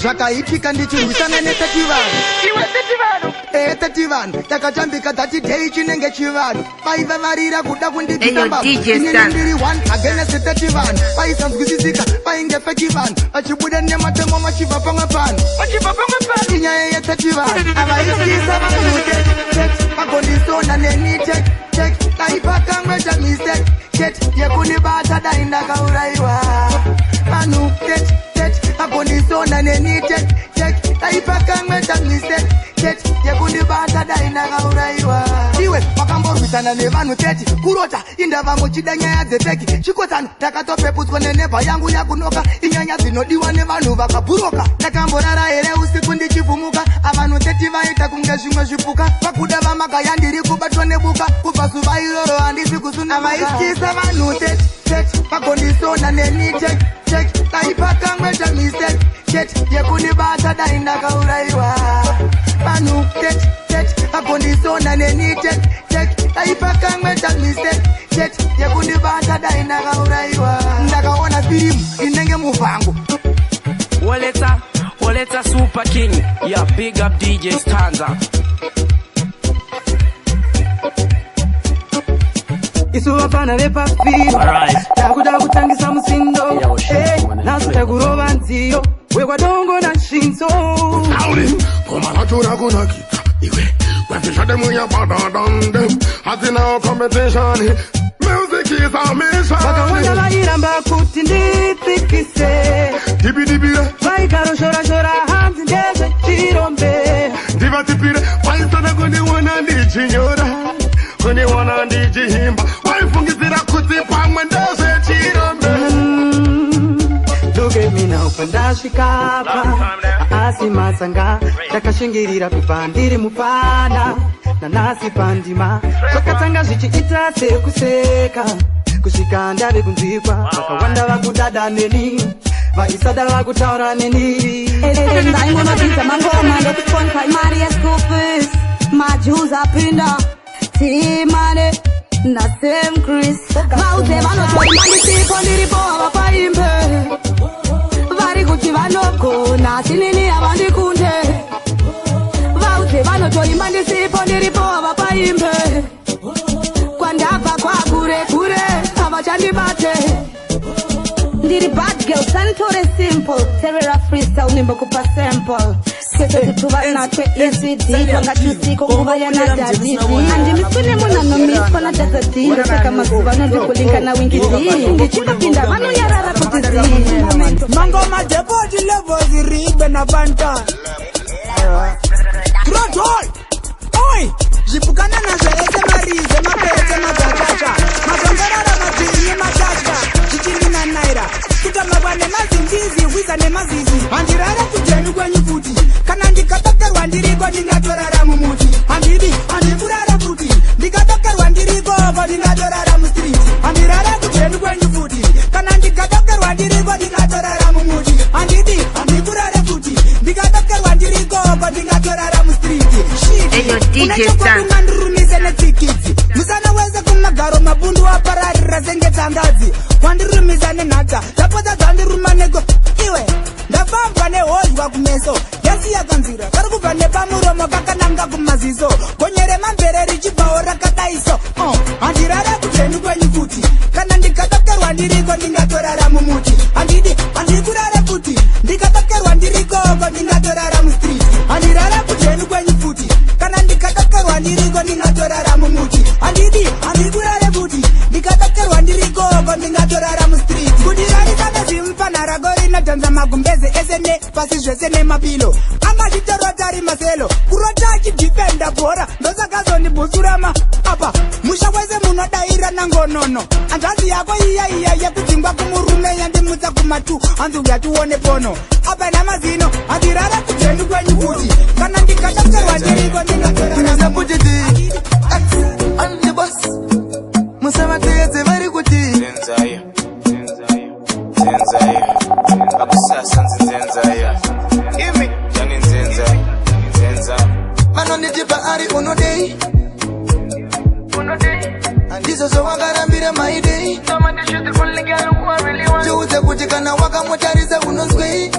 Zvakaitika ndichirwisana netechivanhu. Iwe techivanhu. Techivanhu takatambika that day chinenge chivanhu. Vaivavarira kuda kundibitamba. Ndiri one against techivanhu. Vaisanzwisisika vaingefe chivanhu. Vachibuda nematemo vachibva pamwe pano. Inyaya yetechivanhu. Avaityisa vanhu vakondisona neni check. Taipakamweta mistake. Yekunibata dai ndakauraiwa. Vanhu vakondisona neni check. Taipakamweta mistake. Yekunibata dai ndakauraiwa. Iwe wakamborwisana nevanhu 30 kurota indava muchida nyaya dzepeki chikotano takatopeputswa nenebha yangu yakunoka inyanya dzinodiwa nevanhu vakabhuroka takamborara here usiku ndichivhumuka avanhu 30 vaita kunge zvimwe zvipuka vakuda vamakaya ndiri kubatwa nebuka kubva zuva iroro handisi kusuna vaityisa vanhu 30 vakondisona neni check taipakamweta mistake yekunibata dai ndakauraiwa vanhu 30 vakondisona neni check taipakamweta mistake yekunibata dai ndakauraiwa ndakaona firimu inenge muvhangu Woleta Super King, yeah, big up DJ Stanza. Isu wafana vepa filo takuda kutangisa musindo nasuta kurova nziyo wekwa dongo na shinzo Audi, pomanatura kunakita iwe wafishade muya badadande hazina competition music is a mission wakawanda vairamba kuti nditsikise dibidibire vaikaro shora hanzi ndeze chirombe ndivatipire vaisana kundiwana ndichinyora kundiwana ndichihimba vaifungizira kuti pamwe ndeze chirombe Look at me now, pandashikapa Asi masanga takashingirira kupandiri mufana nanasi pandima zvakatanga zvichiita sekuseka kusvika ndave kunzikwa vakawanda vakudada neni vaisada vakutaura neni ndaingonodzidza mangoma ndokufon primary school fees majuzi apinda timane nasem chris vauze vanotoimandisipo ndiripo havapaimbe vari kuti vanogona sinini havandikunde vauze vanotoimba ndisipo ndiripo havapaimbe kwandabva kwakure havachandibate ndiri bad girl santore simple terera freestyle nimbokupa sample setutuvanatwe ECD vangatusiko nguva yanadadidi andimisune munanomiswa natadzadhiro saka mazuva nondikulinga nawingidii ndichitopinda vanonyarara kuti zii mangoma depoti levels ribe na banta Grotol oi zvipukana nazvo ese marize mapete madzakacha mazongerara madzirinye matashka zvichirina naira kutamabwa nemazingizi hwiza nemazizi handirara kujeni kwenyu futi kana ndikatokerwa ndiriko ndingatorara mumuti handikurara futi ndikatokerwa ndiriko ko ndingatorara mustreet handirara kujeni kwenyu futi kana ndikatokerwa ndiriko ndingatorara mumuti handikurara futi ndikatokerwa ndiriko ko ndingatorara mustreet unachokwakungandirumise netsikidzi musana wese kumagaro mabundu apararira senge tsangadzi wandirumisa nenhata zapota dzandiruma nego iwe ndafambwa nehozhwa kumeso yasiya kanzira kari kubva nepamuromo kakananga kumaziso gonyere mambere richibvawo rakadaiso handirara kuteni kwenyu futi kana ndikatokerwa ndiriko ndingatorara mumuti handikurara futi ndikatokerwa ndiriko ko ndingatorara mustreet handirara kuteni kwenyu futi kana ndikatokerwa ndiriko ndingatorara mumuti handikurara futi ndikatokerwa ndiriko ko ndingatorara mustreet kudirarikana zimfanara gorina dhanza magumbeze esene pasi zvese nemapilo amazvitorotari maselo kurota achidhifenda bhora ndosakazondibhusurama apa musha wese munodaira nangonono anzvanzi yako iya yekudzingwa kumurume yandimutsa kumatu hanzi uyatione pono apa namazino handirara kujeni kwenyu futi kana ndikatokerwa ndiriko musavateyedze vari kuti vanonditipa ari unodei handizo zvawakarambira maidei tiudze kuti kana wakamotarisa unonzwei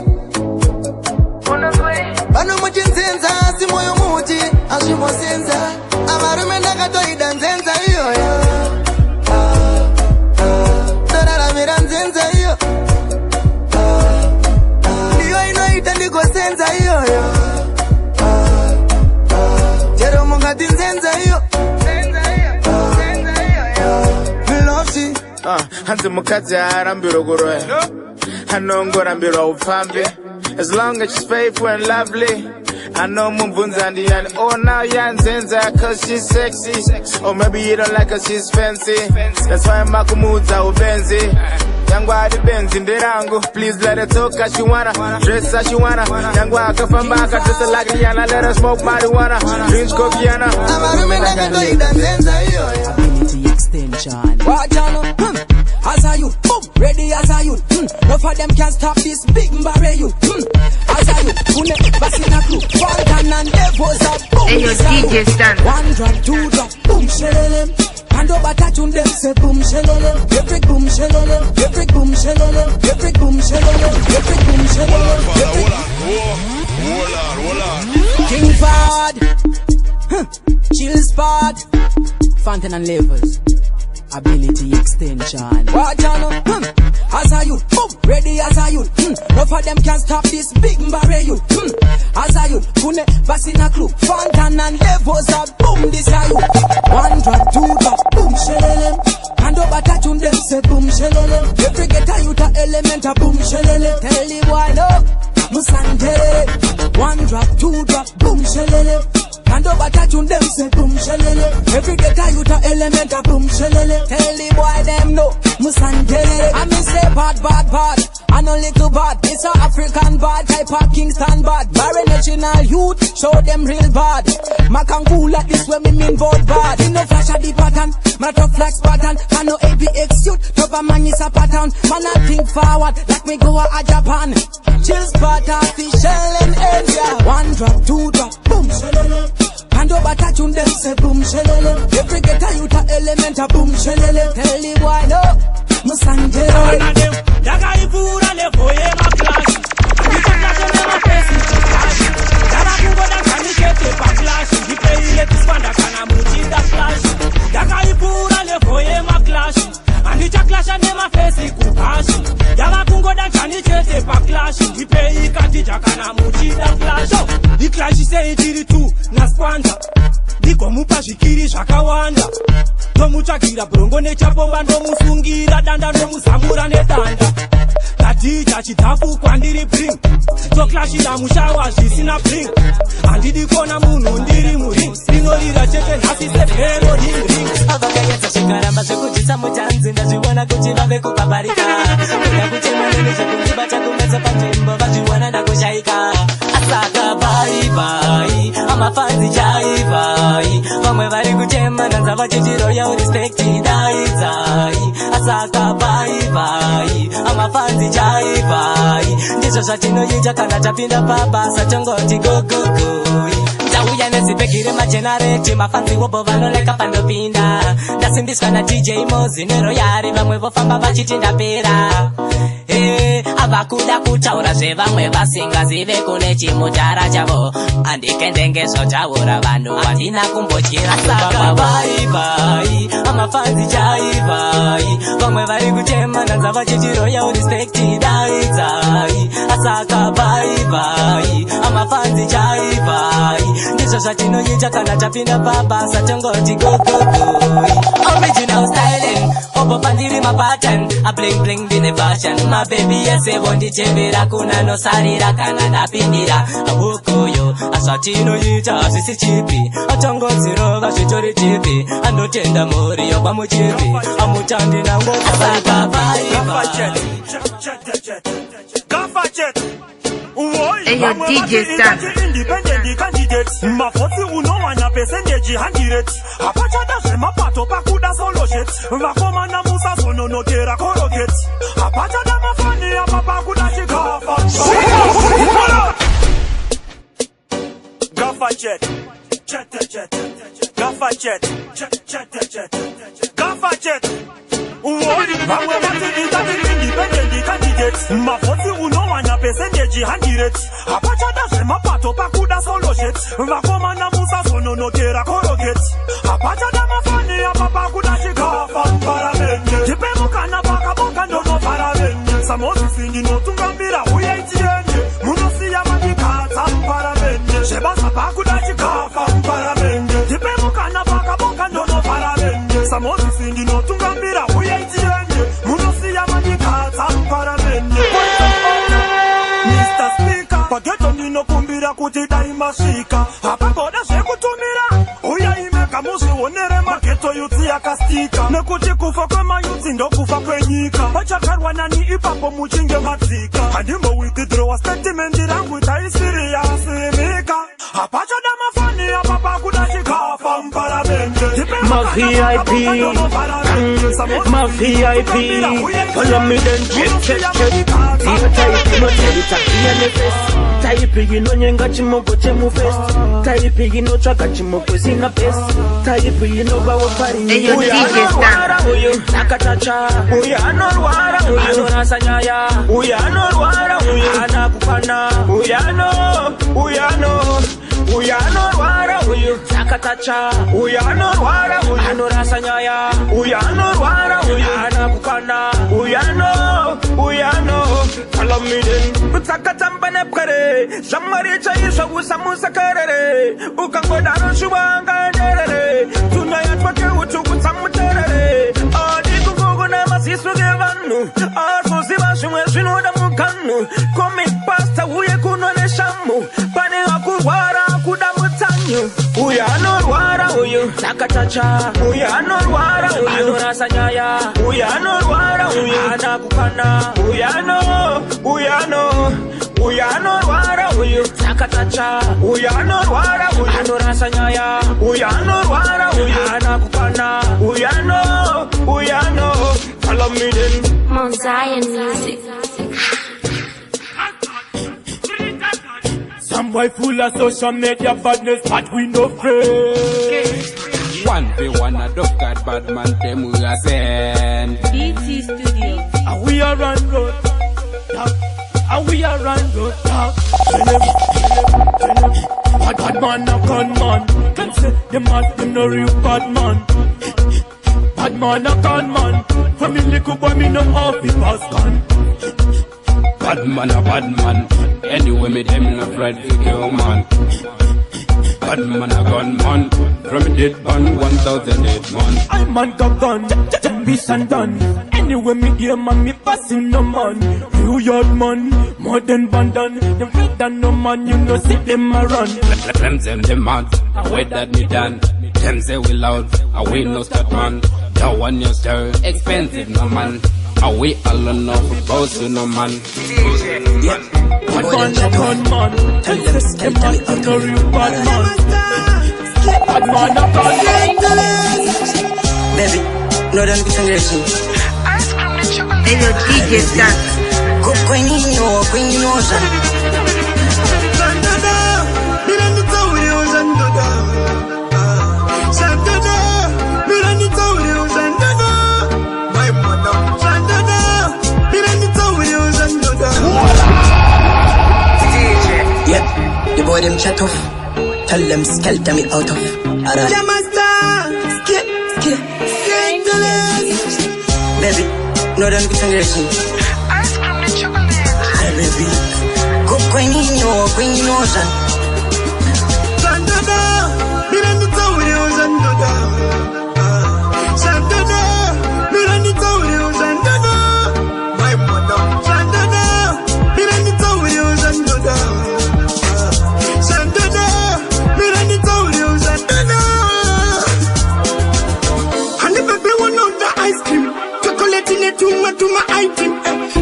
hanze mukazi arambirogoroye hanongora mbiro upfambe. As long as she's faithful and lovely, I know Mumbunzandi and oh now Yanzenza cause she's sexy. Or maybe you don't like her, she's fancy. That's why Makumuza ubenzi. Yangwa the Benz in the rango. Please let her talk as she wanna, dress as she wanna. Yangwa kafambaka just like Rihanna, let her smoke marijuana, drink Kokiana. Ability extension. Watch out, as are you, boom, ready as are you, no for them can stop this big barrier you, as are you, Basina crew, Falcon and Devos are boom, hey, your DJ stand. 1 drop, 2 drop, boom, shelele, and over touch on them, say boom, shelele, every boom, shelele, every boom, shelele, every boom, shelele, every boom, shelele, King Fad, Chill Spot, Fountain and Levels. Ability extension. Watch out, as are you, boom, ready as are you, no for them can stop this big barrier you, as are you, Kune, Basina crew, Fountain and Levels are boom, this are you, 1 drop, 2 drop, boom, shelele, and over touch on them, say boom, shelele, every get a youth a element a boom, shelele, tell the boy no, Musande, 1 drop, 2 drop, boom, shelele, and over touch on them, say boom, shelele, every get a youth a element a boom, shelele, tell the boy them no, Musande, I mean say bad, bad, bad, and no little bad, it's a African bad, type of Kingston bad, Barry national youth, show them real bad, Makangula like this when me mean both bad, you know flash a the pattern, man a flash pattern, and no ABX youth, top a man is a pattern, man I think forward, like me go a Japan, chill spot official in area, 1 drop, 2 drop, boom, shelele, and over touch on them, say boom, shelele, every get a youth a element a boom, shelele, tell the boy no, Musanje, Yaga ipura le voye ma flash, Nika flash on my face in flash, Yaga kungo da kanikete pa flash, Dipe ile tispanda kana muti da flash, Yaga ipura le voye ma flash, Nika flash on my face in flash, Yaga kungo da kanikete pa flash, Dipe ikatija kana muti da flash. The clash is saying tiri tu na spanda, Diko mupa shikiri shakawanda. Muchakira brongo ne chapomba ndo musungira danda ndo musamura ne danda Tatija chitafu kwandiri bring So clash ila mushawa shisina bring Andidi kona munu ndiri muring Singolira chete nasi se hero ring Avaga yeta shikaramba shukujisa mutanzi Ndajiwana kuchivabe kupabarika Kuna kuchima nene shakunjiba chakumeza panjimbo Vajiwana na kushaika Asaka bye bye Amafanzi jai bye Mamwe vari kuchema nanza vachichiro ya respect dai dai Asaka bye bye Amafanzi jai bye Ndizvo zvatinoita kana tapinda pabasa tongoti go go go Ndauya nezipekire majenareti mafanzi wobo vanoleka pandopinda Ndasimbiswa na DJ Mozi neroyari vamwe vofamba vachiti ndapera Avakuda kutaura zvevamwe vasingazive kune chimutara chavo Andikendengezvo taura vanhu vandina kumbotyira Saka bye bye Amafanzi jai bye Vamwe vari kutema nanza vachiti royal respect dai dai Asaka bye bye Amafanzi jai bye Ndizvo zvatinoita kana tapinda pabasa tongoti go go go Original styling Obo pandiri ma pattern A bling bling dine fashion My baby yese vondichembera kuna nosarira kana napindira Abukoyo asatinoita asisi chipi Atangozirova zvitori chipi Anotenda mori yokwa muchipi Amutandi nango Asaka bye bye Hey, your DJ stand. Independent candidates. Mafoti unowana percentage 100. Apachada shema pato pakuda solo shit. Vakoma na musa sono no tera korogate. Apachada mafani apapa kuda chikafa. Gaffa jet. Gaffa jet. Gaffa jet. Vamwe vati independent candidates. Mafoti unowana percentage 100. Apachada shema pato pakuda solo shit. Vakoma na musa sono no tera korogate. Apachada mafani apapa kuda chikafa. Paramende. Jipe mukana baka boka ndono paramende. Samosi singi no tungambira uye itiende. Munosi ya madikata paramende. Sheba sapa kuda chikafa paramende. Jipe mukana baka boka ndono paramende. Samosi singi no tungambira uye itiende. Munosi pageto ndinokumbira kuti dai masvika apagoda zvekutumira uya imeka muzvionere mageto yutsi yakastika nekuti kufa kwemayutsi ndokufa kwenyika pachakarwa nani ipapo muchinge madzika handimbo withdrawa statement rangu taisiriyasirika hapachada mafani apa pakuda chikafa muparamende my VIP, my VIP. Follow me then check. Type no type no nyenga chimoko chemu fest. Type no chaka chimoko sina best. Type no bawa pari. Uya nakatacha. Uya norwara. Uya nasanyaya. Uya norwara. Uya nakupana. Uya norwara. Uya nakatacha. Uya norwara. Uya norasanyaya. Uya norwara. Uya nakupana. Uya no. Follow me then. Utakatambane pare. Shamari chaisha usamusa karere. Ukangoda no shuanga derere. Tunaya twake utukutamuterere. Adi kukugu na masisu gevanu. Aso ziba shumwe shinoda mukanu. Komi pasta uye kunone shamu. Pane akuwara kudamutanyu. Uya norwara uyu nakatacha. Uya norwara uyu nasanyaya. Uya norwara uyu nakupana. Uya norwara uyu nakatacha. Uya norwara uyu nasanyaya. Uya norwara uyu nakupana. Uya no. Follow me then. Mount Zion Music. Some boy full of social media badness, but we no afraid. 1v1 a dog cat bad man, them we are send. BT Studio. And we are run road. Bad man a con man. Can say them mad, them no real bad man. Bad man a con man. From the little boy me no off the pass gun. Bad man a bad man. Anyway me them in a friend to kill man. Bad man a gun man. From dead man 1,000 dead man. I man got gun, peace and done. Anyway me hear man me passing no man. New York man, more than Bandon. Them red than no man, you know see them a run. Them mad, away that me done. Them say we loud, away no start man. That one you stir, expensive no man. Away alone no for boss no man. Bad man a gun man. Tell them them mad, no real bad man. Bad man a gun man. Baby, no don't be congratulating. Hey yo, DJ Stunts. Go kwenye ocean. Yep, the boy them chat off. Tell them skelter me out of. Baby, no don't be congratulating. Baby, go kwenye ocean. To my item,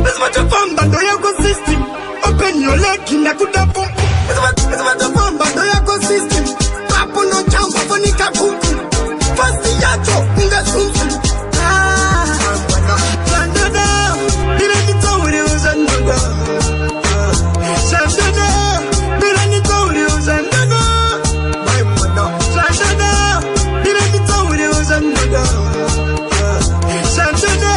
this what you found by the ecosystem. Open your leg in the good apple. This what you found by the ecosystem. Apple no jump for Nika Kuku. First the yacho in the sunsun. Sandada, Mirani Taurios and Duda. Sandada, Mirani Taurios and Duda. My mother, Sandada, Mirani Taurios and Duda. Sandada.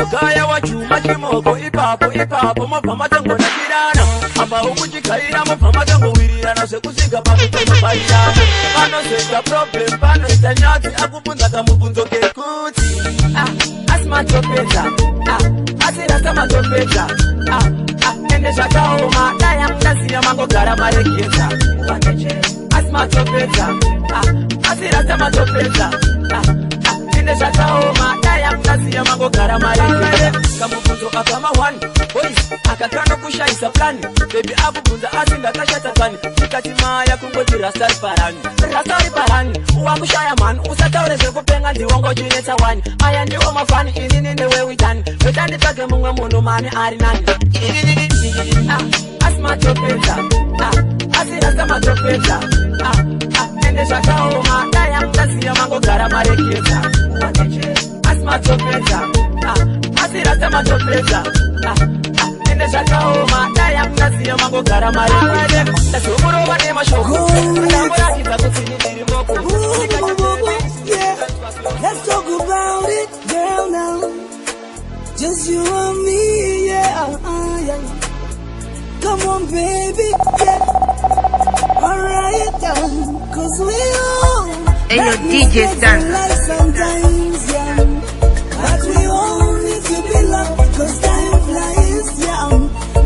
Kaya wa chuma kimoko ipapo mafama tango na kirana amba ukuchikaira mafama tango wirirana sekusika pakutema pairana pano seka problem pano itanyati akubunza kamubunzo kekuti asimatopeta asirasa matopeta ende shakaoma daya mnasiya mangogara mareketa asimatopeta asirasa matopeta ende shakaoma daya mnasiya mangogara mareketa mubunzo akama one boys akakana kushaisa plani baby abubunza asinga kashata tani tikati maya kungoti rastari parani uwakushaya man usataure zvekupenga ndiwongo jinetsa wani aya ndiwo mafani inini newe witani wetanditsvage mumwe munhu mani ari nani asimatopedza asirasta matopedza ende zvakaoma daya mutaziya mangogara marekedza asimatopedza asirasta matopedza ende zvakaoma daya mutaziya mangogara marekedza ndazomurova nemashoko ndamuratidza kuti ndiri moko. Let's talk about it, girl, now. Just you and me, yeah. Come on, baby, yeah. Alright, cause we all DJ Stan. like sometimes, yeah. But we all need to be loved, cause time flies, yeah.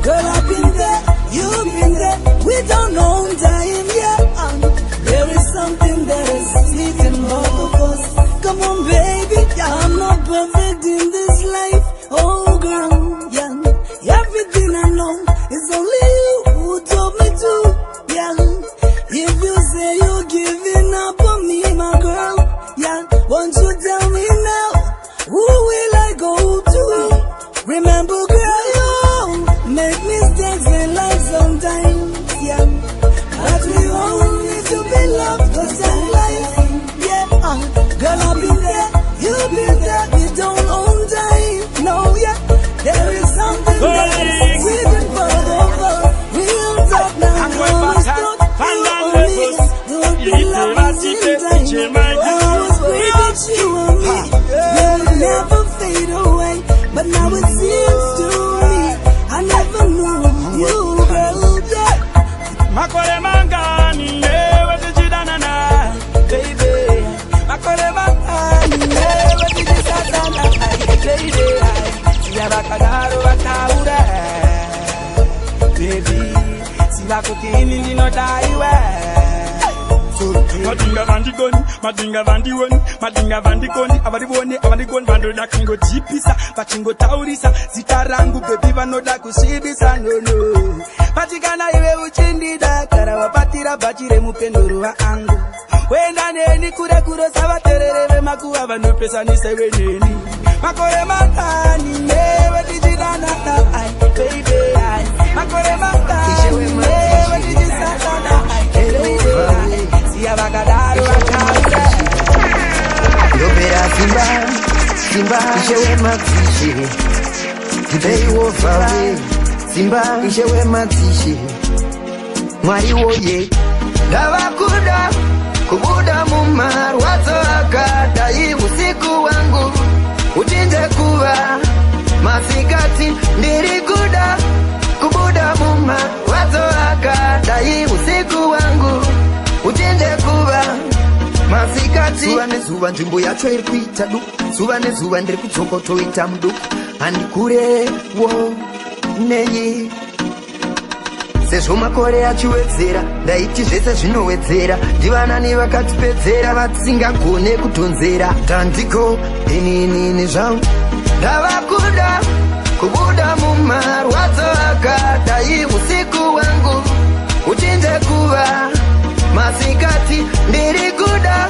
Girl, I've been there, you've been there. We don't know time, yeah. There is something that is sweet in both of us. Come on, baby, yeah. I'm not perfect in this life, oh girl, yeah. Everything I know is only you who told me to, yeah. If you say you're giving up on me, my girl, yeah. Won't you tell me now, who will I go to? Remember, girl, you make mistakes in life sometimes, yeah. But we all need to be loved, cause I'm life, yeah. Girl, I've been there, you've been there, we don't own time, no, yeah. There is something that is within both of us. We'll talk now, no, it's not you and me. Don't be lovers in time. I was with you and me. We'll never fade away. But now it seems to me I never knew you, girl, yeah. Makole mangani, never did you danana, baby. Makole mangani, never did you satana, baby. Yabakadaro wakaura, baby. Sivakutini nino daiwe. Madinga vandikoni, madinga vandikoni, avarivoni, vanoda kungo jipisa, vachingo taurisa, zita rangu, baby vanoda kushibisa, no. Patikana iwe uchindida, kara wapatira bachire mupendoro wa angu. Wenda neni kure sava terereve makuwa vanopesa nisewe neni. Makore matani, newe dijidana, baby, makore matani, newe dijisatana, baby. Yobera Simba, ishewe matishe. Today was away. Simba, ishewe matishe. Mwari woye. Dawakuda, kubuda mumar, wazo akada, usiku wangu. Uchinje kuwa, masikati, ndiriguda. Kubuda mumar, wazo akada, usiku wangu. Uchinje kuwa masikati Zuwa nezuwa njimbo yacho iri kuita du Zuwa nezuwa ndiri kuchokoto ita mdu Andikure wo neyi Sezvo makore achiwedzera Ndaiti zvese zvinowedzera Ndivanani vakatipedzera Vatisingagone kutonzera Tandiko inini zvangu Ndavakuda kubuda mumarwadzo akada usiku wangu Uchinje kuwa masikati ndiriguda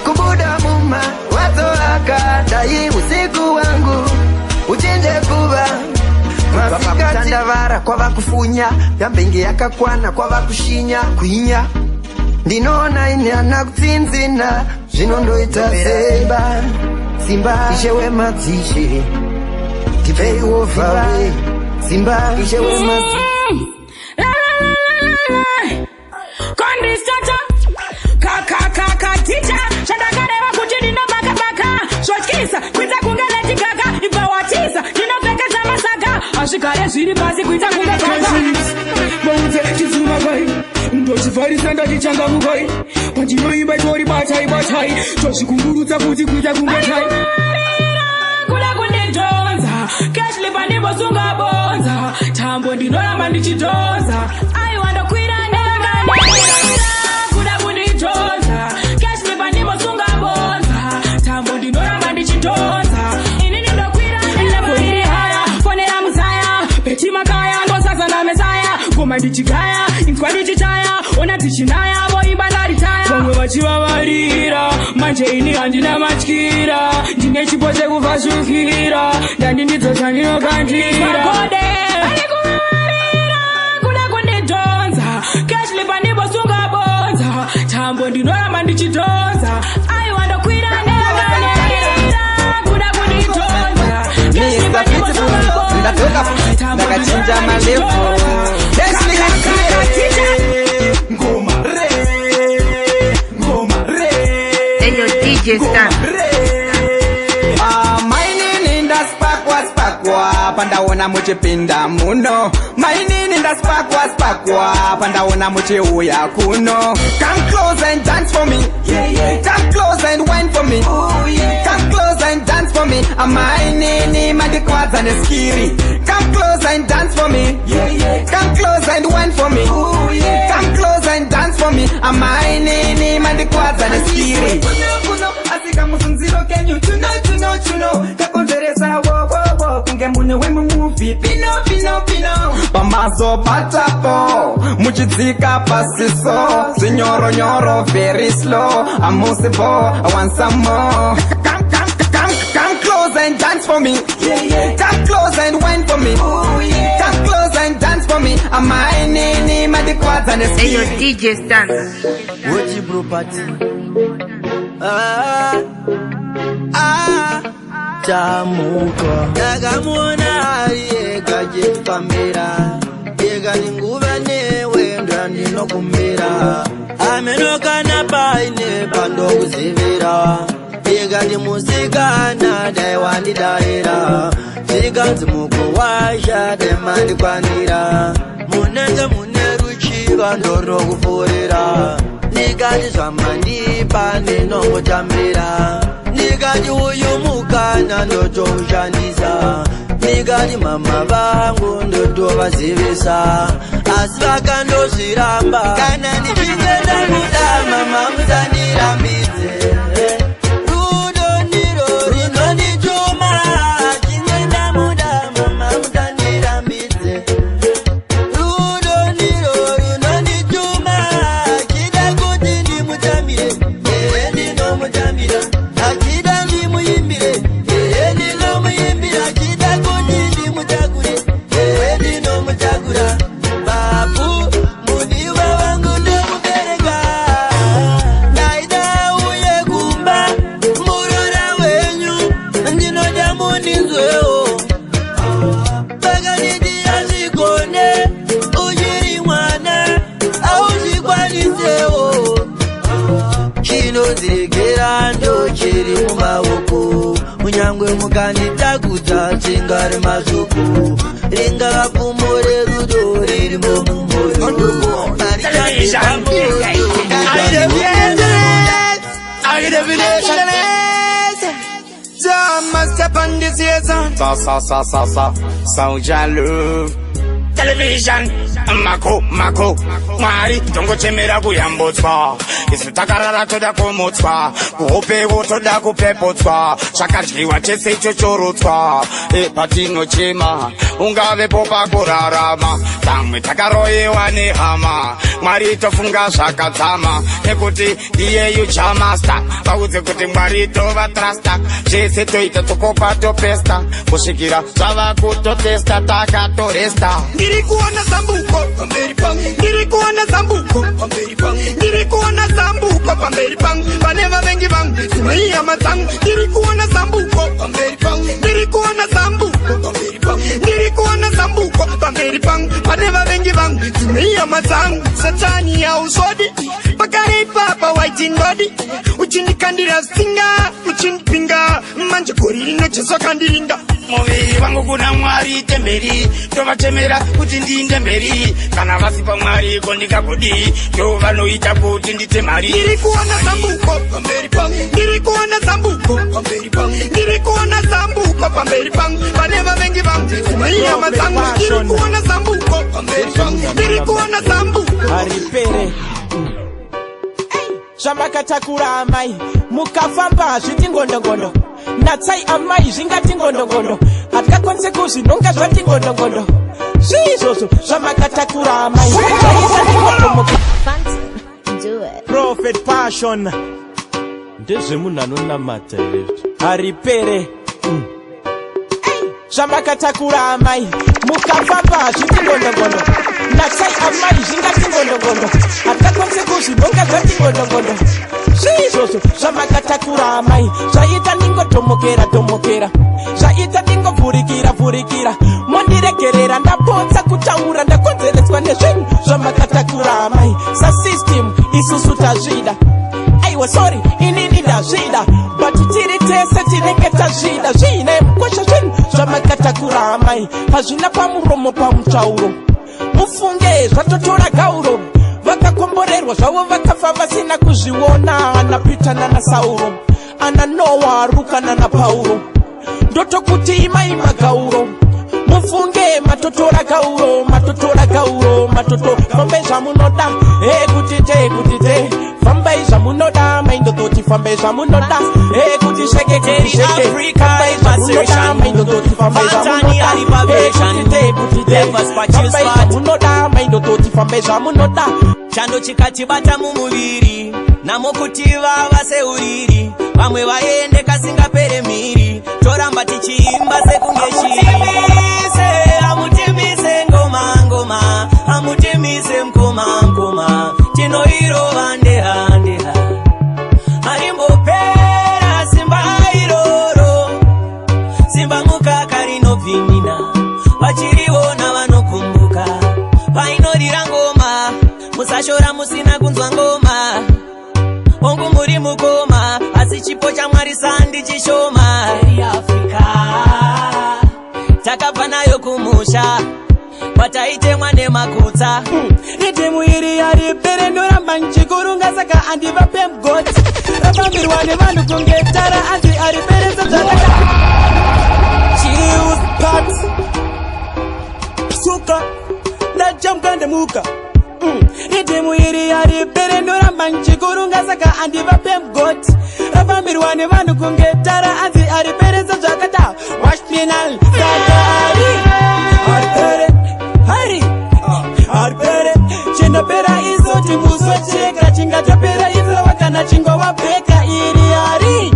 kubuda muma wazo akada usiku wangu uchinje kuva masikati kutandavara kwava kufunya yambenge yakakwana kwava kushinya kuinya ndinoona inyana kutsinzina zvinondoita Simba ishewe madzishe Very over Simba ishewe madzishe Kondistata Kaka tita Chandakareva kuti ndino baka Shotkisa kuita kungeleti gaga Ibawatiza ndinopekeza masaga Ashikare zviri pasi kuita kungeleti Bonze chizuma gai Ndochifarisa ndachichanga mugai Pachinoimba itori batai Choshikungurutsa kuti kuita kungeleti Kuda kundidonza Kashli pandibo sunga bonza Tambo ndinoramba ndichidonza I want to quit Kuda kundidonza Kashli pandibo sunga bonza Tambo ndinoramba ndichidonza Inini ndokwira Lepo iri haya ngoma ndichigaya inkwa ndichitaya ona tichinaya voimba ndaritaya vamwe vachivavarira manje ini handina matyira ndine chipo chekuvashukira ndandindidzo chandinokandira kuda kundidhonza keshlipa ndibosungabonza tambo ndinoramba ndichidhonza aiwandokwira nderakanera kuda kundidhonza keshlipa ndibosungabonza ndakachinja malevu Eyo DJ Stans. mainini ndaspakwa pandaona muchipinda muno mainini ndaspakwa pandaona muchiuya kuno. Come close and dance for me, come close and wine for me, come close and dance for me. Mainini madikwadza neskiri. Come close and dance for me, come close and wine for me, come close and dance for me. Mainini madikwadza neskiri. Asika musunziro can you tuno takonzeresa wo kunge mune wemu movie pino pamaso patapo muchidzika pasiso zinyoro very slow amusibo I want some more. Come close and dance for me, come close and wine for me, come close and dance for me. Mainini madikwadza neskiri. Eyo DJ Stans. Woji bro party Tamuko Nagamuona Ega jipamira Ega ninguva newe Ndani no kumira Amenoka na paine Pando kuzivira Ega di musika Na daiwani daira Siga zimuko washa Demandi kwanira Munenge muneruchi Bandoro kufurira Nigadi zwamani Pane nongo jamira Nigadi uyu mukana ndoto ushanisa Nigadi mama bangu ndoto bazivisa Asibaka ndo ziramba Kana nipingenda muda mama muzanirambite Rudo niro runo nijuma Kingenda muda mama muzanirambite Rudo niro runo nijuma Kida kuti ni mutamire Endi no mutamire Akida ni muyimbire Endi no muyimbire Akida kuti ni mutakure Endi no mutakura Babu mudiwa wangu ndo mubereka Naida uye kumba Murora wenyu Ndino jamu ninzweo Baga nidi azikone Ujiri mwana Au zikwaniseo Chino zirigera ndo chiri mumawoko Munyangwe mukanitakuta chingari masuku Ringa kapumore rudo riri mumumoro Sound jaloux. Television, mako, mwari, tongo chemera kuyambotswa. Isu takarara toda kumotswa, kuhopego toda kupepotswa. Chakadyiwa chese chochorotswa, patino chema, ungave popa kurarama. Tamwe takaroyewa nehama, mwari tofunga zvakadzama. Nekuti ndiyeyu chamasta, vaudze kuti mwari tovatrasta. Chese toita tokopa topesta, kusvikira zvava kutotesta takatoresta. Nilikuona zambuko pamberi pangu, nilikuona zambuko pamberi pangu, nilikuona zambuko pamberi pangu, vaneva vengi vangu tumia mazangu. Nilikuona zambuko pamberi pangu, nilikuona zambuko pamberi pangu, nilikuona zambuko pamberi pangu, vaneva vengi vangu tumia mazangu. Satani ya usodi pakari papa waitindodi uchindikandira singa uchindipinga manje goriri nocheso kandiringa. Muviri vangu kuna mwari temberi, tovatemera kuti ndinde mberi. Kana vasipa mwari kondikagodi, ndovanoita kuti ndite mari. Nilikuona zambuko pamberi pangu, nilikuona zambuko pamberi pangu, nilikuona zambuko pamberi pangu, vaneva vengi vangu tumia mazangu. Nilikuona zambuko pamberi pangu, nilikuona zambuko Aripere Shambakatakura amai Mukafamba zviti ngondongondo Natsai amai zvingati ngondongondo Hatikakonse kuzvinonga zvati ngondongondo Zizozo Zamakatakura mai Do it. Prophet Passion Ndezvemuna nonamata Haripere Zamakatakura mai Mukafamba zvitingondogondo Natsai amai zvingatingondogondo Atakonse kuzvibonga zvatingondogondo Zizozo Zamakatakura mai Zvaita ningotomokera Zvaita ningovhurikira Mondiregerera ndapotsa kutaura ndakonzeretswa nezvinhu Zamakatakura mai Sa-system isusu tazvida Aiwa sorry inini ndazvida But tiri tese tinenge tazvida Zvine mukosha zvinhu Zamakatakura mai Hazvina pamuromo pamutsvauro Mufunge zvatotora gauro Vakakomborerwa zvavo vakafa vasina kuzviona Ana Peter nana Sauro Ana Noah Ruka nana Pauro Ndotokuti imaima gauro Mufunge matotora gauro Matoto Fambe zvamunoda kutite Fambe zvamunoda Maindototi fambe zvamunoda kuti sheke Fambe zvamunoda Maindototi fambe zvamunoda kutite Fambe zvamunoda Maindototi fambe zvamunoda Chando chikatibata mumuviri Namokutiva vaseuriri Vamwe vaende kasingapere miri Toramba tichiimba sekungeshi Amutimise ngoma Amutimise mkoma Tinoirova ndeha Arimbopera simba iroro Simba mukaka rinovhimina Vachiriona vanokumbuka Vainorira ngoma Musashora musina kunzwa ngoma Ongu muri mukoma Asi chipo cha Mwari sandi chishoma Afrika Takabva nayo kumusha Pataitemwa nemakutsa Ritemu iri yaripere ndoramba nchikurunga saka andivape mgoti Rapambirwa nevanhu kungetara anti aripere sezvataka Choose parts Suka Ndajamka ndemuka Ritemu iri yaripere ndoramba nchikurunga saka andivape mgoti Rapambirwa nevanhu kungetara anti aripere sezvataka Washminal Sakari Arpere Chinopera izo timbuswe cheka Chingatopera izo wakana chingova peka iri ari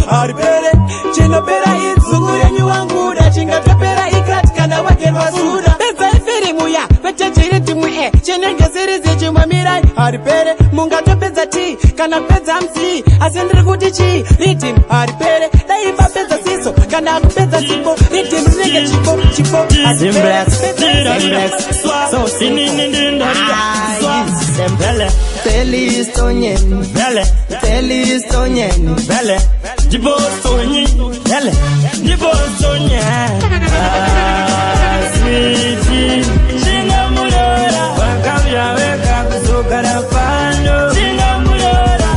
Arpere Chinopera izo kurenyu wanguda Chingatopera ikati kana wakerwa suda Peza ifirimu ya Petechiri timu Chinenge sirizi chimwamirai Arpere Mungatopeza ti Kana peza msi Asendri kuti chi Ritim Arpere Daiba peza siso Kana kupeza sipo Ritim rinenge chipo Zimblex So simple Telistonyen Bele Dibostonyen Sweetie Chingamurora Wakavya weka kusukara pano Chingamurora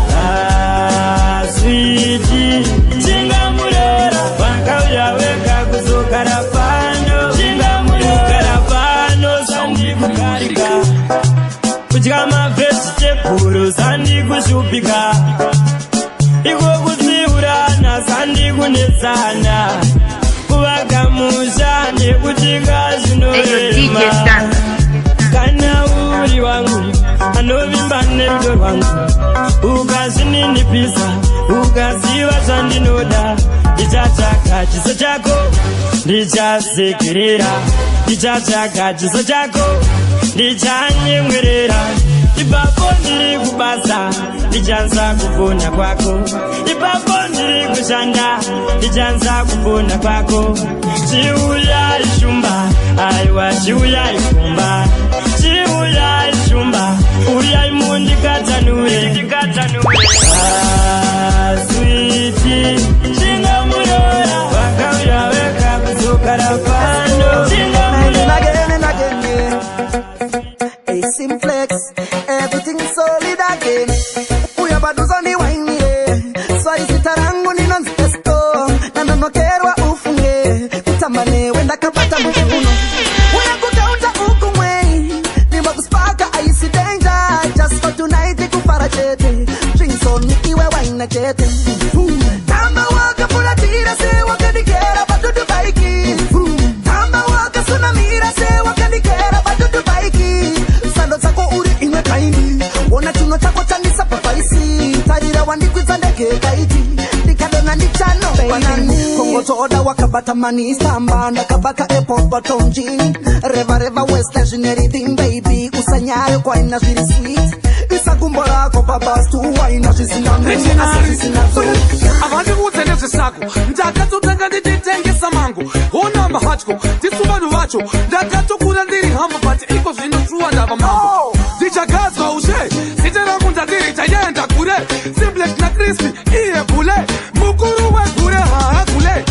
Sweetie Chingamurora Wakavya weka kusukara pano Chingamurora pano Sandi kukarika Kudya vegetable Sandi kushupika Iko kuziurana Sandi kunetsana Kuvakamusha Nekutinga zvinorema Kana uri wangu Anovimba nerudo rwangu Ukazvininipisa Ukaziva zvandinoda Ndichatsvaka chiso chako Ndichasekerera Ndichatsvaka chiso chako Ndichanyemwerera Ipapo ndiri kubasa Ndichanza kupona kwako Ipapo ndiri kushanda Ndichanza kupona kwako Chiuya ishumba Aiwa chiuya ikumba Chiuya ishumba Uya imundikatanure Sweetie Chingamurora Wakauya weka kusukara pano Again and again A simplex Everything solid again Uya baduzani waini Swaisitarangu ninonzi testo Nanonokerwa ufunge Kutamane wenda kapata mchuno Uya kutauta ukumwe Nimba kuspaka icy danger Just for tonight kufarachete Drinks on iwe waini wakabata manistamba ndakabaka airport batonjini reva western everything baby usanyayo kwa ina zviri sweet isagumbo rako babastu waina zvisina avandi kuudze nezvisako ndakatotanga ndichitengesa mangu onamba hatyo tisu vanhu vacho ndakatokura ndiri hamba but iko zvinosuwa ndava mambo ndichagadzwa ushe zita rangu ndandiri chaenda kure simplex nakrispi iye kule mukuru wegure haha kule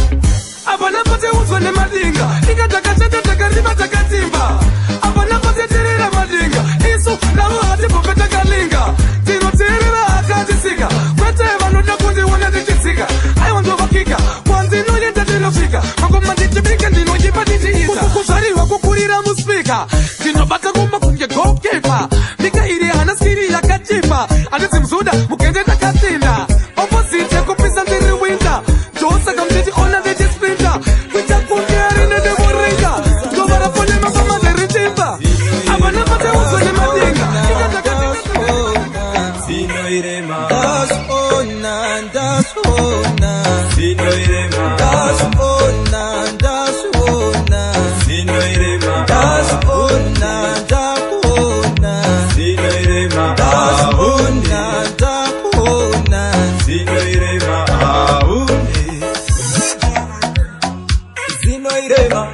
apana pateudzwa nemadinga ingadakachatatakarima takatimba apana pateterera madinga isu navo hatipopetakalinga tinoteerera akatisika kwete vanoda kundiona ndichitsika aiwandovakika kwanzinoyenda ndinofika makoma ndichibika ndinoyipa ndichiisa kuzvarirwa kukurira muspika ndinobata kuma kunge goalkeeper mika iri hana skiri yakachipa handidzi mzuda mugende ndakatinda opposite kupisa ndiri winda ndosaka mndichiona ndichispinda kuita kunge arine ndemuringa ndovarafonyema pamazerichimba avana pateudzwa nemadenga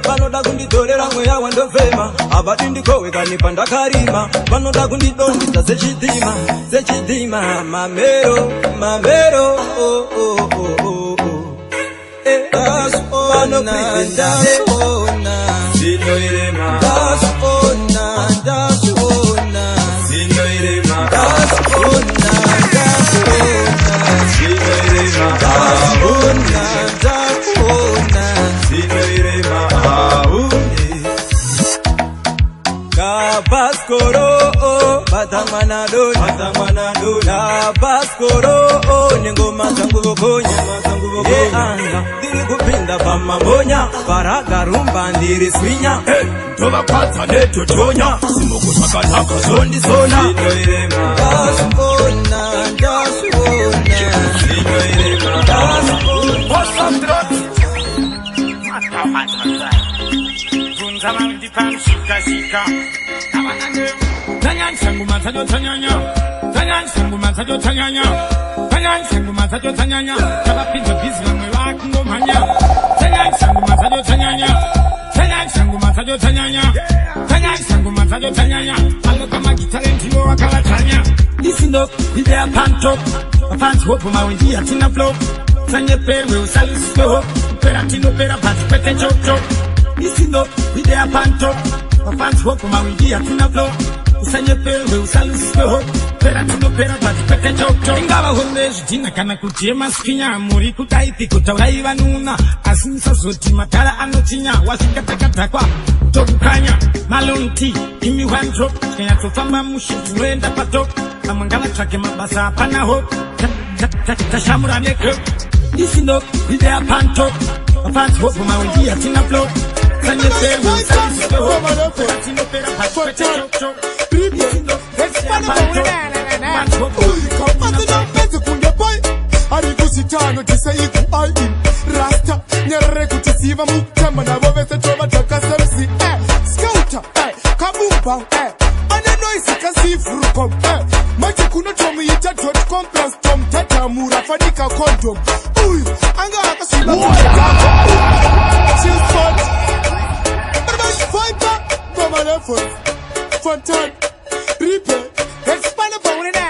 vanoda kundidhorera mweya wandofema abati ndikowekanipa ndakarima vanoda kundidondidza sechidhima mamero Baskoro, batamana dona, baskoro, nengoma zangu vokonya, anga, diri kupinda pamabonya, paraga rumba ndiri swinya, toba kwata neto tonya, simoku sakataka zondi zona, dasona, what's up, drugs? Shika. Tanyan sangu masajo tanyanya. Kaba pinto bizla mwe wakungo manya. Tanyan sangu masajo tanyanya. Alo kama gitalenti mo wakala tanya. Listen up, we there panto. My fans hope for my way at in the flow. Tanya pewe usalusko. Peratino pera pati pete chok. Listen up, we there panto. My fans hope for my way at in the flow. Usanye pewe usalusko. Peratino pera pati pete chok. Ingawa homeji jina kana kutiema skinya. Muri kutaipi kutawai vanuna. Asinsa zoti matara anotinya. Wasikata kwa tokukanya. Malonti, give me one drop. Kenya tofamba mushiti mwenda pato. Amangala trake mabasa hapana ho. Tashamura neko. Listen up, we there panto. My fans hope for my way at in the flow. Usanye pewe usalusko. Peratino pera pati pete chok. Listen up, we there panto. Arikusitano tisaiku aim Rasta nyerere kutisiva mukamba nabo vese toba takasemsi Scouter kabumba ane noise kasifrukom maji kuno tomu yita.com plus tom tata murafadika condom uy anga akasiba chill spot barbash fighter mama lefo fontan replay expand bone na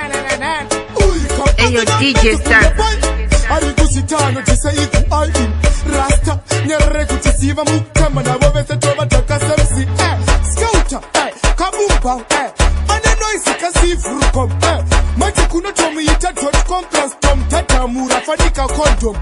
Hey, yo, DJ Stan. Arikusitano tisaiku aim Rasta nyerere kutisiva mukamba nabo vese toba takasemsi Scouter kabumba ane noise kasifrukom maji kuno tomu yita.com plus tom tata murafadika condom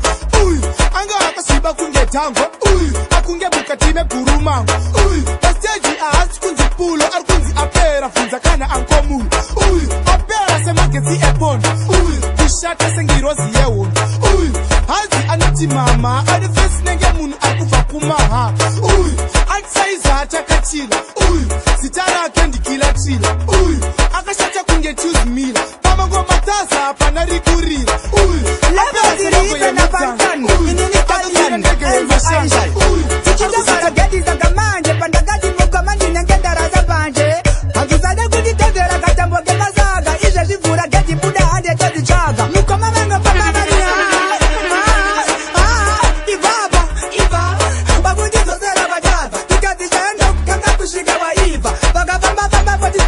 uy anga akasiba kunge tango uy akunge bukatine kurumango uy stage ahasi kunzi pulo arkunzi apera funza kana ankomu uy apera semagezi epon uy ishata sengirozi yewon uy hazi anati mama ade face nenge munu akufa kumaha uy atsaiza atakachila uy sitara kendi kila chila uy akashata kunge choose mila mama ngoma taza panari kurira uy Leva dirita na pantani inini kalian elva chai tichindavara gedi zakamanje pandakati mukomandi nengendaraza panje hakuzada kutitondera katamboke masaga izve zvivhura gedi buda hande tozichaga mukoma vanga pamavania ivava vakundizosera vajava tikati chaenda kukanga kusvika waiva vakafamba voti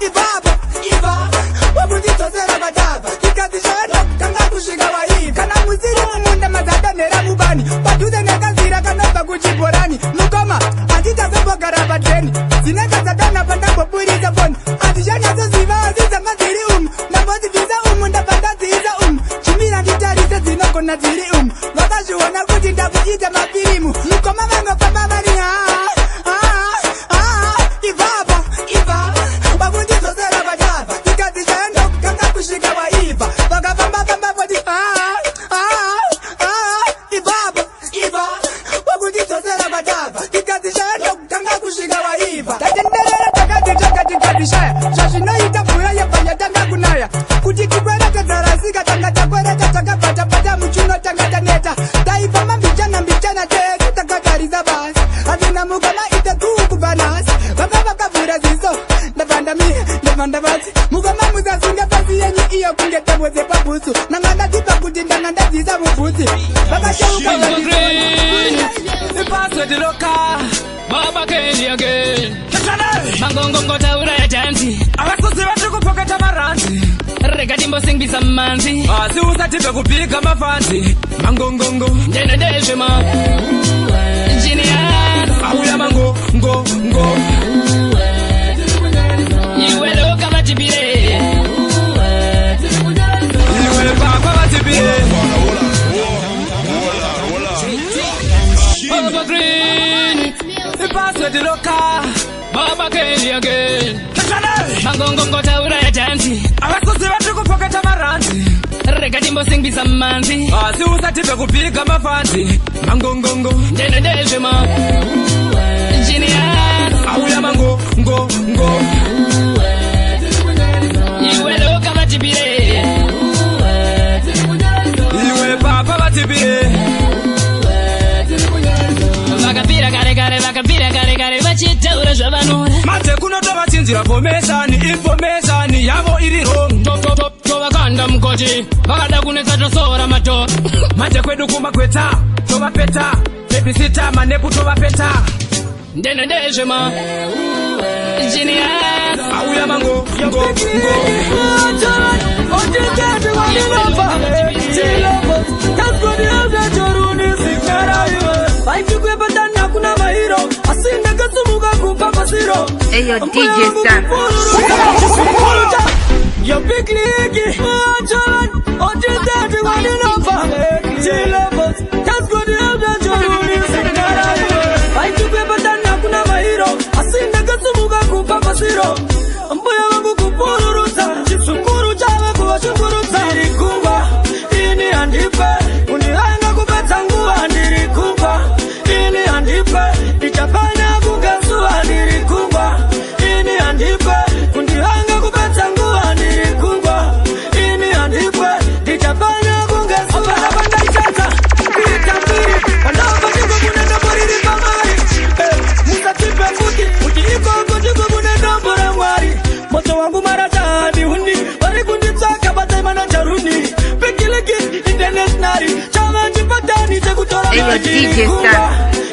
ivava vakundizosera vajava tikati chaenda kukanga kusvika waiva kana musiri mumunda mazadonhera mubani padhuze nekazira kanobva kuchiborani mukoma handitazembogara padreni dzinenge dzadana pandamboburisa foni handichanyazoziva asi dzanga dziri umu ndambozibvisa umu ndabva ndadziisa umu chimira nditarise dzinogona dziri umu vakazviona kuti ndakuita mafirimu mukoma vangofamba vari ivava vakundizosera vajava tikati chaenda kukanga kusvika waiva vakafamba voti ivava vakundizosera vajava tikati chaenda kukanga kusvika waiva tatenderera takatishaya zvazvinoita mvura yebva yatanga kunaya kuti tikwera tadzarasika tanga takwereta takabata muchuno tanga taneta taifamba mbichana tedu takagarisa basi hazina mukoma ite kubva nhasi vanga vakavhura ziso ndavanda vati mukoma musasunge pasi yenyu iyo kunge tembodze pabhutsu nanga ndatipa kuti ndanga ndadziisa mubhutsi vakasheuka Baba Kenny again. Mangongo taura ya janti. Avasuziva tikupoketa maranzi. Regadimbo sing bisa manzi. Asi usatipe kupika mafanzi. Mangongo. Ndene deshe ma. Genius. Auya ngo. Iwelo kama tibire. Iwelo papa watibire. Baba Green. Baba Kenny again. Mangongo taura ya janti. Avasuziva tikupoketa maranzi. Regadimbo sing bisa manzi. Asi usatipe kupika mafanzi. Mangongo. Ndene deshe ma. Genius. Auya ngo. Iwelo kama tibire. Iwelo papa watibire. Vakapira kare vachitaura zvavanora mate kunotova chinzira information yavo iri wrong tovakanda mukoti vakada kunetsa tosora mato mate kwedu kumba kweta tovapeta bebisita manepu tovapeta ndene ndezvema Genius. Auya mango. Hey, yo, DJ Stan. Yo, big league. Mbuya wangu kupururuza chitsunguru chave kuvachungurudza ndiri kumba ini handipe unihanga kupedza nguva ndiri kumba ini handipe ndichapanya kugazuva ndiri kumba ini handipe kundihanga kupedza nguva ndiri kumba ini handipe ndichapanya kugazuva apandaichadza kuita mbiri pandava ndiko kune dombo riri pamari musatipe futi kuti ikoko ndiko kune dombo ramwari moto wangu maratani hundi vari kunditsaka bataimana charuni pekileki internationali chava chipatani chekutora ndiri kumba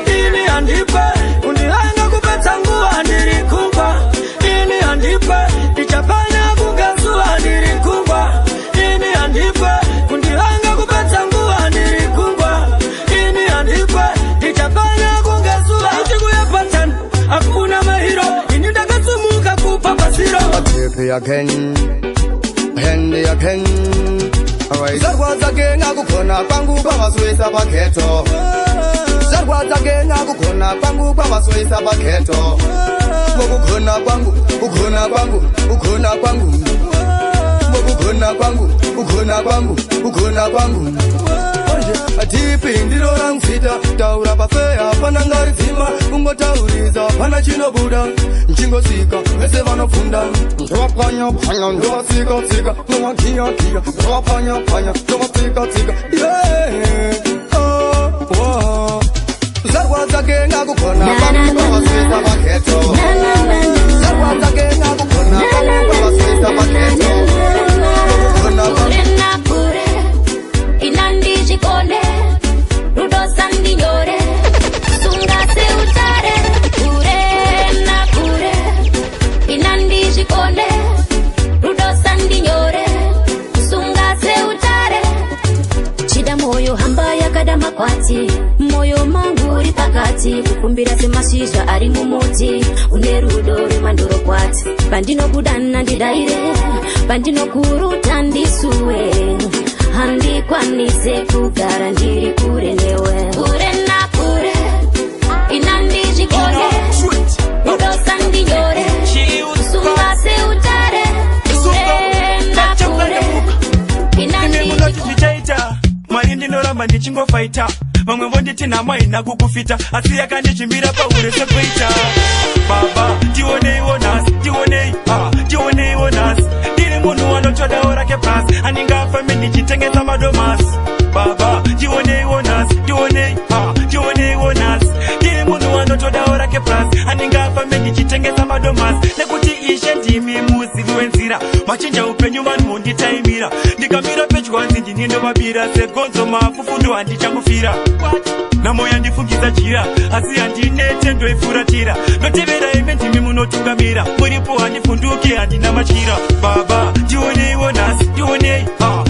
ini handipe undihanga kupedza nguva ndiri kumba ini handipe ndichapanya kugazuva ndiri kumba ini handipe kundihanga kupedza nguva ndiri kumba ini handipe ndichapanya kugazuva ichikuya patani akuna mahiro ini ndakatsumuka kupapasiro Zarwadza genga kukona kwangu kwavaswesa paketo Zarwadza genga kukona kwangu kwavaswesa paketo Mokukona kwangu, kukona kwangu, kukona kwangu Mokukona kwangu, kukona kwangu, kukona kwangu Atipi ndiro rangfita taura pafeya pana ngari zima ungotauriza pana chinobuda nchingosika vese vanofunda ndovapanya panya ndovasika sika ndovakiya kiya ndovapanya panya ndovasika sika yeah. kukona pamwe pavasvisa maketo sarwadza kenga kukona pamwe pavasvisa maketo Purena pure inandi chikone rudo sandi nyore sunga se utare purena pure inandi chikone rudo sandi nyore sunga se utare chida moyo hamba yakada makwati moyo mangu uri pakati kukumbira semashizha ari mumuti une rudo remandoro kwati pandinokudana ndidaire pandinokuruta ndisuwe handikwanise kugara ndiri kure newe kure na kure inandijikone udosa ndinyore sunga se utare kure na kure inandijikone mwari ndinoramba ndichingofaita vamwe vonditi namaina kukufita asi yakandichimbira paure sekuita baba tioneiwo nhasi tioneiwo nhasi ndiri munhu wanotodawo rake pasi andingafambi ndichitengesa madomasi baba tioneiwo nhasi tioneiwo nhasi ndiri munhu wanotodawo rake pasi andingafambi ndichitengesa madomasi nekuti ishe ndimi muzivi wenzira machinja upenyu vanhu monditaimira ndikamira pedyo hanzi ndinindovabira segonzo mafufundo handichangufira namo yandifungisa jira asi handinete ndoifuratira ndotevera ime ndimi munotungamira muripo handifunduki handina machira baba ndioneiwo nhasi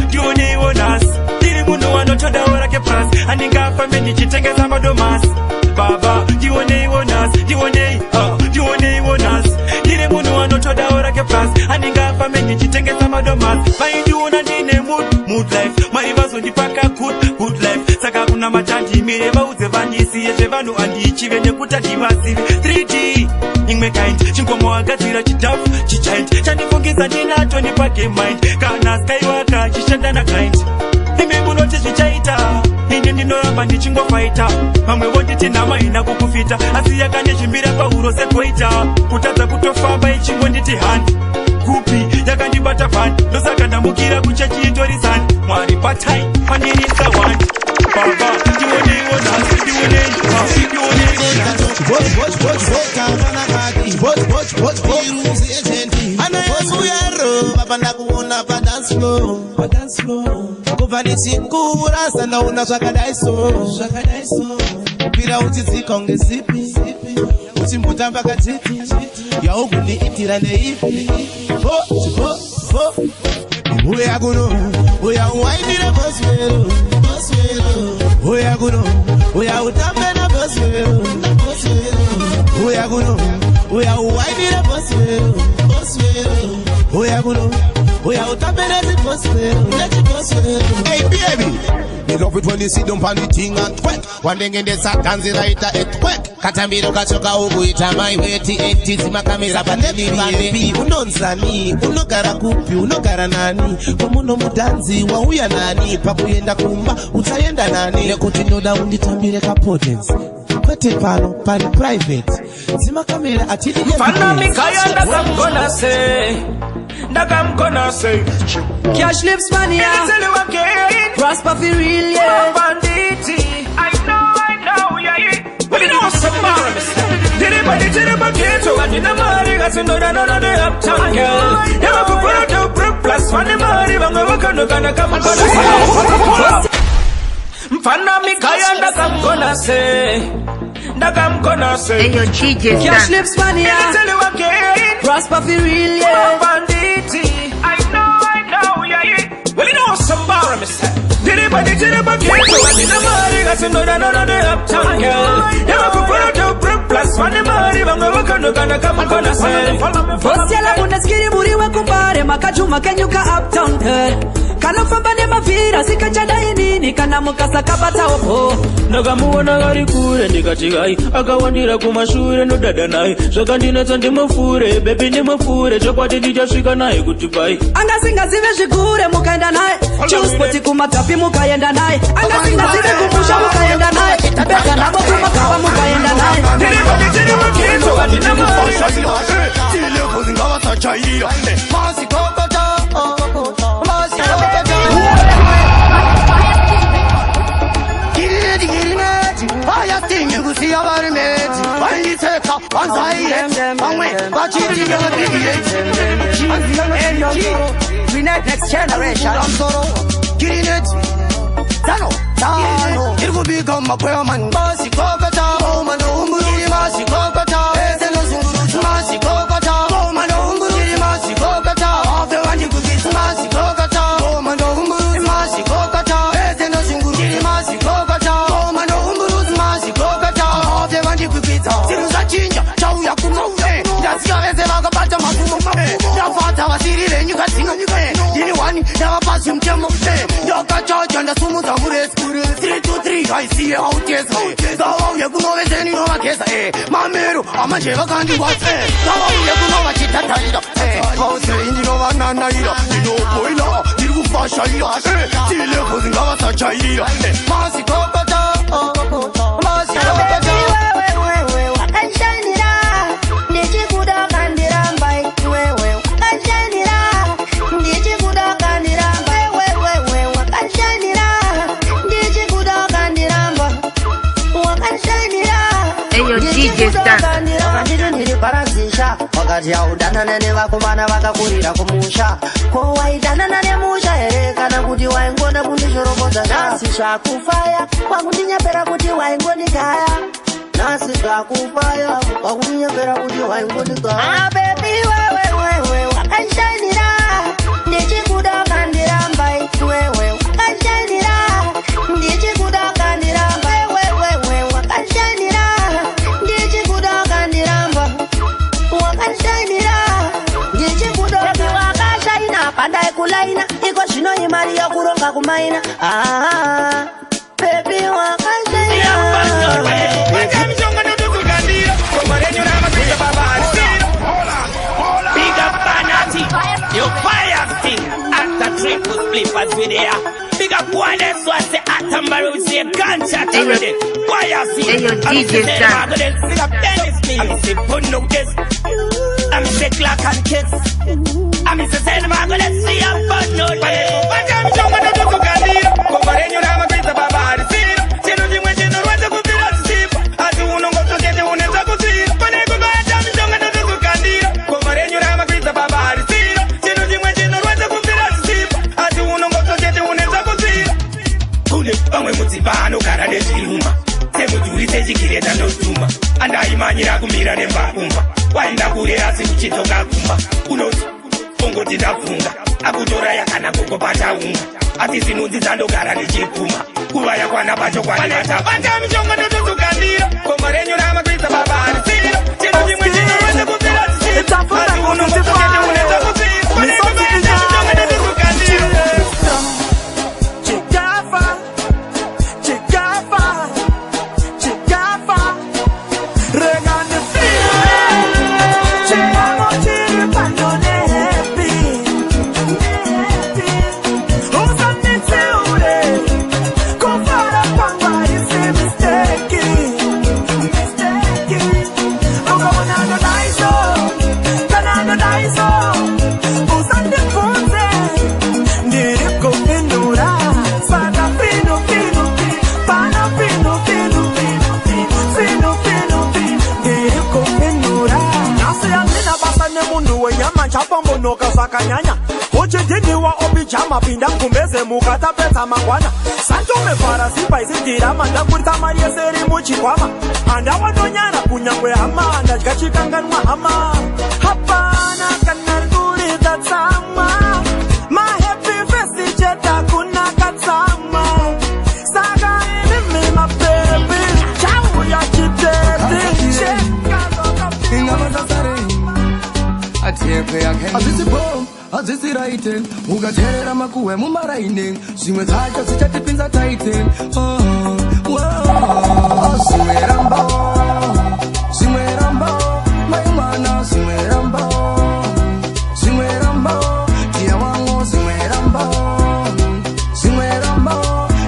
ndioneiwo nhasi ndiri munhu wanotodawo rake pasi handingafambe ndichitengesa madomasi baba ndioneiwo nhasi ndioneiwo nhasi ndiri munhu wanotodawo rake pasi handingafambe ndichitengesa madomasi vaindiona ndine mood life mari vazondipaka good life saka kuna matandimire vaudze vandisiye zvevanhu handichive nekuti handivasive 3D imwe kind chingomwagadzira chidhafu chigiant chandifungisa ndinato ndipage mind kana skywaka chishanda nakind imi munoti zvichaita ini ndinoramba ndichingofaita vamwe vonditi namaina kukufita asi yakandichimbira pauro sekoita kutadza kutofamba ichingonditi handi kupi yakandibata bhandi ndosaka ndamukira kuchechi itorisani mwari patai pandirisa wandi baba ndioneiwo nhasi ndioneiwo ndakuona padancefloor kubva ndichikura sandaona zvakadaiso kupira uchidzika unge zipi uchimbotamba kachiti yaukundiitira ndeipi uya kuno uya uwaindire boswero uya kuno uya utambe na boswero uya kuno uya uwaindire boswero uya kuno uya utambe na boswero. Hey baby, me love it when you sit down on the thing and twerk. One thing in the sack and the writer it twerk. Katambiro kachoka ugu ita my weti enti zima kamera pandemi baby. Unonzani, unogara kupi, unogara nani. Komuno mudanzi, wauya nani. Pakuyenda kumba, utayenda nani. Nekuti noda unditambire ka potence. Kwete pano, pani private. Zima kamera atili ya Fana mikaya ndakam say Cash lips money, yeah. Tell you again. Prosper for real, yeah. Banditi. I know, yeah. Well, you know some marvelous. Did it get to and in the money, that's another uptown girl. Never forget to plus funny money, but we're gonna come on. Mfana mikaya ndakam gonna say. Hey, your DJ Cash lips money, yeah. Tell you again. Prosper for real, yeah. Banditi. I know, yeah. Well, you know some bar, miss. Did it get to and in the money, that's another uptown girl. Never forget to plus funny money, but we're gonna come on. Vosiala munaskiri muri wakubare makajuma kenyuka uptown girl. Kana famba ne mavira sikachada inini kana mukasa kabata opo. Nagamuona gari kure ndikati gai akawandira kumashure nodada naye zvakandinetsa ndimufure bebi ndimufure chokwati ndichasvika naye kuti pai angasingazive zvikure mukaenda naye chiuspoti kumatapi mukaenda naye angasingazive kumusha mukaenda naye beka nabo kumakava mukaenda naye meti aya tingi kusiya vari meti vaiteka vanzaiyeti vamwe vachiitinge vabigiyeti we need next generation kirineti tano iri kubiga mumabweya mani masikokota omanoumbururi masikokota ezenozungurudzi masikokota omanoumbururi masikokota ave vandikubisa masikokota omanoumburudzi masikokota ezenozungurudzi masikokota omanoumburudzi masikokota ave vandikubisa zvinhu zvachinja chauya kunoue ndasika vese vakabata mafumo ndafata vasiri venyika dzino ndini wani ndavapasi mutemo ndakachacha ndasumudza muresi 323 vaisiye autesa ngavauye kunovezeni novageza mamero amanje vakandiwase ngavauye kunovachitatarira vausei ndinovananaira ndinoboila ndiri kufashaira tilevozi ngavasachairira masikokota masikokota wakati haudanana nevakomana vakakurira kumusha ko waidanana nemusha here kana kuti waingoda kundishorobodza nasi zvakufaya kwakundinyepera kuti waingonikaya nasi zvakufaya kwakundinyepera kuti waingonikaya bebi wewe wakanshanira ndichikuda kandiramba wewe wakanshanira ndichikuda kandiramba wewe wakanshanira ndichikuda kandiramba wakashainira ndichikuda wakashaina pandai kulaina iko zvino imari yakuronga kumaina bebi wakashaina Big up Banati, you fire sting at the triple flippers with ya. Big up one that's what say Atambaru say gunshot already. Fire sting. DJ Stan. Big up Dennis me. I'm say Puno kiss. I'm say Clark and kiss. I'm say Sen Margaret see a Puno kiss. But I'm so gonna do to Gandhi. Coverenyo na magita babari sino. Sino jimwe jino rwete kupira sipo. Ati uno ngoto kete uneza kusino. Pane kubata I'm so gonna do to Gandhi. Coverenyo na magita babari sino. Sino jimwe jino rwete kupira sipo. Ati uno ngoto kete uneza kusino. Kune pamwe mudzipano gara nezviruma. Semudhuri sechikireta ndotuma. Andaimanyira kumira nembavumba. Waenda kure asi uchidzoka kumba. Unoti ongoti ndafunga. Akutora yakana kukopata unga. Asi sinunzi dzandogara ndichipuma. Kuva yakwana pacho kwanata. Bata mishonga ndotozokandira. Gomba renyu ramakwisa babari siro. Chino chimwe chinorwese kupira zisiro. Asi unongotokete uneza kusiro. Bata mishonga ndotozokandira. Chapambonoka zvakanyanya uchidhiniwa opijama pinda kumbeze mukatapedza mangwana sanjome farasi paisidhirama ndakurita mari yese iri muchikwama handawanonyara kunyangwe hama ndadya chikanganwa hama hapana kana rikuridza tsamwa mahappy festi cheta kunaka tsamwa saka inimi mapepi chauya chitete Azisipo, azisiraite ukacherera makuwe mumaraine zvimwe zvacho zvichatipinza taite zvimweramba mai mwana zvimweramba tia wangu zvimweramba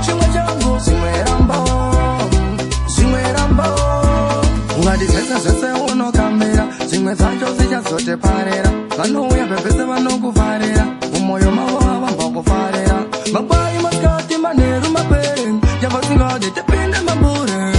chimwe changu zvimweramba ungadizvese zvese unokamera zvimwe zvacho zvichazoteparera vanouya pepese vanokufarira mumwoyo mavo havambokufarira makwai maskati manheru mapere javasingade tepinde mabure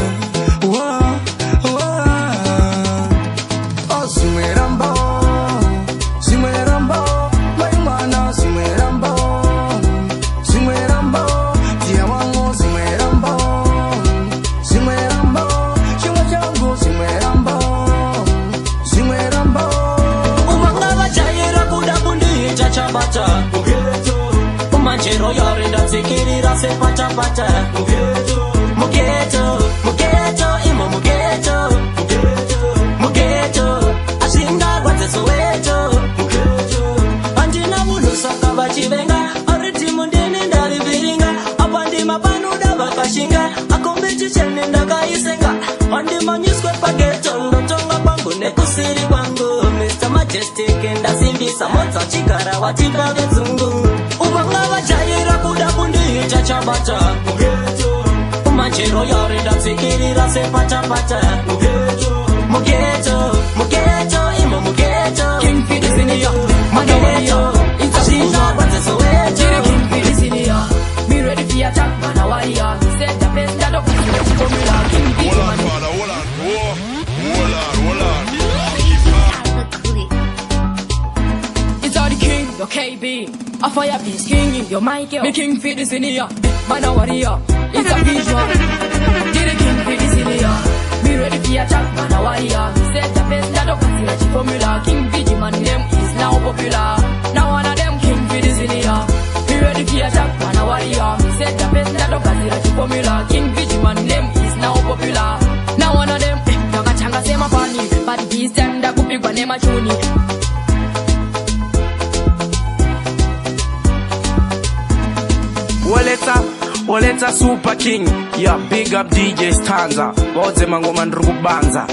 ndatsikirira sepachapata mugeto imo mugeto asingagwadze soweto handina munhu saka vachivenga aritimu ndini ndariviringa apa ndima panoda vakashinga akombechi chene ndakaisenga handimanyiswe pageto ndotonga kwangu nekusiri kwangu Mr. Majestic ndasimbisa modza chigara watipa vedzungu uvanga vajaira kuda kundiita chabata umachero yari ndatsikirira sepatapata mugeto imo mugeto King Fidisinia mugeto ashinga kwadze soweto King Fidisinia me ready for attack man a warrior set the best that up formula King Fidisinia it's all the king your KB a fire beast king your Michael me King Fidisinia man a warrior it's a visual the King Fidisinia me ready for attack man a warrior set the best that up formula King Fidji man name is now popular now one of them King Fidisinia me ready for attack man a warrior set the best that up formula King Fidji man name is now popular now one of them yakachanga sema pani but this time ndakupigwa nemachuni Waleta Super King, yeah, big up DJ Stanza. Boze mangoma ndrukubanza.